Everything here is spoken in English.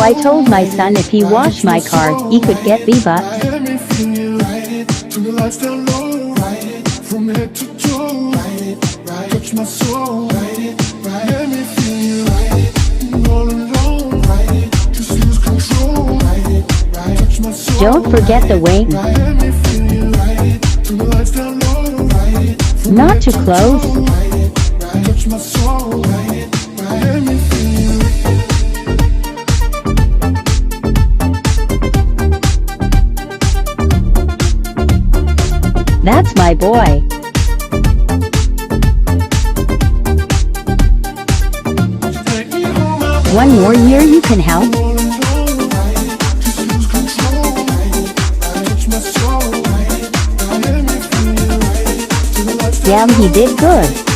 I told my son if he washed my car, he could get V-bucks. Let me feel you ride it, turn the lights down low, ride it, from head to toe, ride it, touch my soul, ride it, let me feel you ride it, all alone, ride it, just lose control, ride it, touch my soul. Don't forget the wing. Let me feel you ride it, turn the lights down low, ride it, from Not head too to close. toe, ride it, touch my soul, ride it, let me feel you. That's my boy. One more year you can help. Damn, he did good.